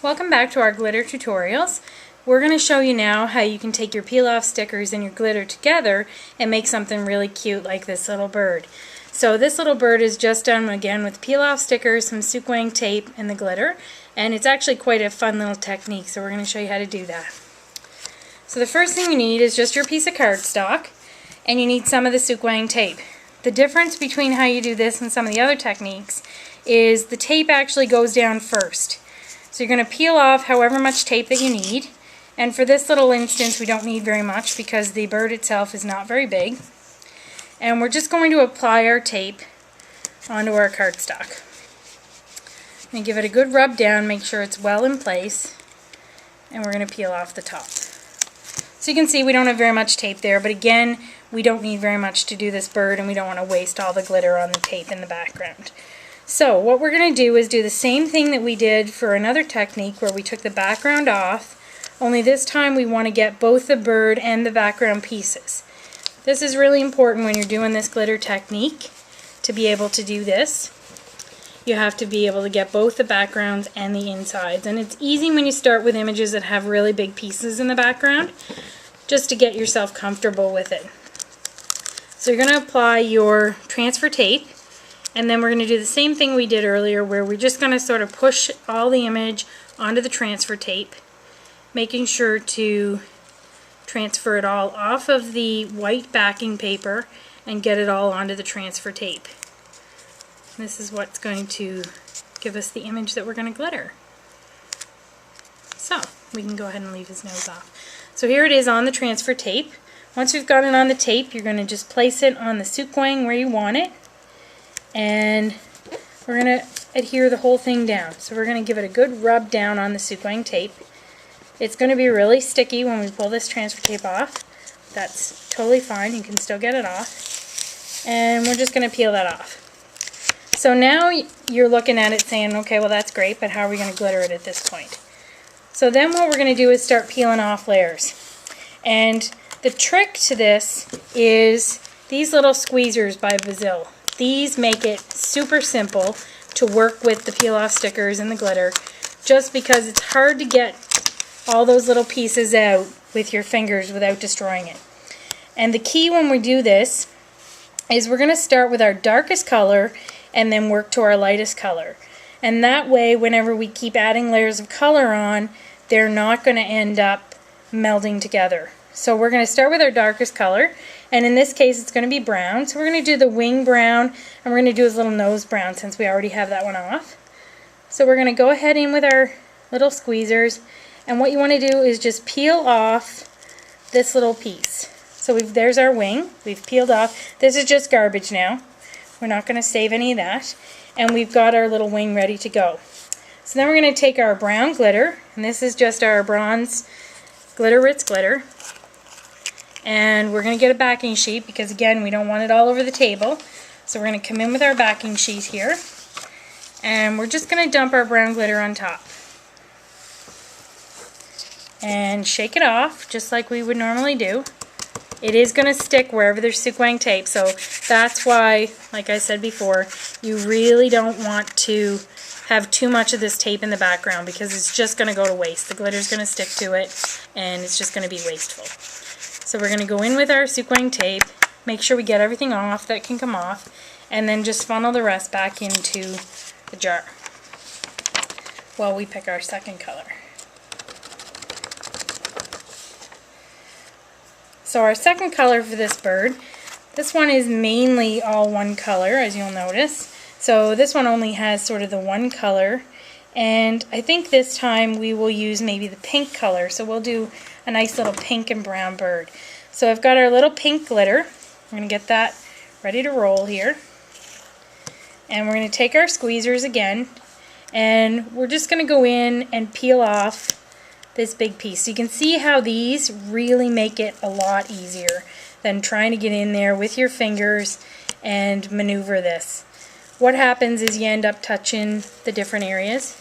Welcome back to our glitter tutorials. We're going to show you now how you can take your peel-off stickers and your glitter together and make something really cute like this little bird. So this little bird is just done again with peel-off stickers, some sequin tape, and the glitter. And it's actually quite a fun little technique, so we're going to show you how to do that. So the first thing you need is just your piece of cardstock, and you need some of the sequin tape. The difference between how you do this and some of the other techniques is the tape actually goes down first. So you're going to peel off however much tape that you need, and for this little instance we don't need very much because the bird itself is not very big. And we're just going to apply our tape onto our cardstock. And give it a good rub down, make sure it's well in place, and we're going to peel off the top. So you can see we don't have very much tape there, but again, we don't need very much to do this bird, and we don't want to waste all the glitter on the tape in the background. So what we're going to do is do the same thing that we did for another technique where we took the background off, only this time we want to get both the bird and the background pieces. This is really important when you're doing this glitter technique to be able to do this. You have to be able to get both the backgrounds and the insides, and it's easy when you start with images that have really big pieces in the background just to get yourself comfortable with it. So you're going to apply your transfer tape, and then we're going to do the same thing we did earlier where we're just going to sort of push all the image onto the transfer tape, making sure to transfer it all off of the white backing paper and get it all onto the transfer tape. This is what's going to give us the image that we're going to glitter. So we can go ahead and leave his nose off. So here it is on the transfer tape. Once you've got it on the tape, you're going to just place it on the sequin where you want it, and we're going to adhere the whole thing down. So we're going to give it a good rub down on the sequin tape. It's going to be really sticky when we pull this transfer tape off. That's totally fine, you can still get it off. And we're just going to peel that off. So now you're looking at it saying, okay, well that's great, but how are we going to glitter it at this point? So then what we're going to do is start peeling off layers. And the trick to this is these little squeezers by Bazil. These make it super simple to work with the peel-off stickers and the glitter, just because it's hard to get all those little pieces out with your fingers without destroying it. And the key when we do this is we're going to start with our darkest color and then work to our lightest color. And that way, whenever we keep adding layers of color on, they're not going to end up melding together. So we're going to start with our darkest color, and in this case it's going to be brown. So we're going to do the wing brown, and we're going to do his little nose brown since we already have that one off. So we're going to go ahead in with our little squeezers, and what you want to do is just peel off this little piece. So there's our wing, we've peeled off. This is just garbage now. We're not going to save any of that. And we've got our little wing ready to go. So then we're going to take our brown glitter, and this is just our bronze glitter Ritz glitter. And we're going to get a backing sheet because again we don't want it all over the table. So we're going to come in with our backing sheet here, and we're just going to dump our brown glitter on top. And shake it off just like we would normally do. It is going to stick wherever there's sequin tape, so that's why, like I said before, you really don't want to have too much of this tape in the background because it's just going to go to waste. The glitter's going to stick to it and it's just going to be wasteful. So we're going to go in with our sequin tape, make sure we get everything off that can come off, and then just funnel the rest back into the jar while we pick our second color. So our second color for this bird, this one is mainly all one color, as you'll notice. So this one only has sort of the one color, and I think this time we will use maybe the pink color. So we'll do a nice little pink and brown bird. So I've got our little pink glitter. We're going to get that ready to roll here. And we're going to take our squeezers again, and we're just going to go in and peel off this big piece. So you can see how these really make it a lot easier than trying to get in there with your fingers and maneuver this. What happens is you end up touching the different areas.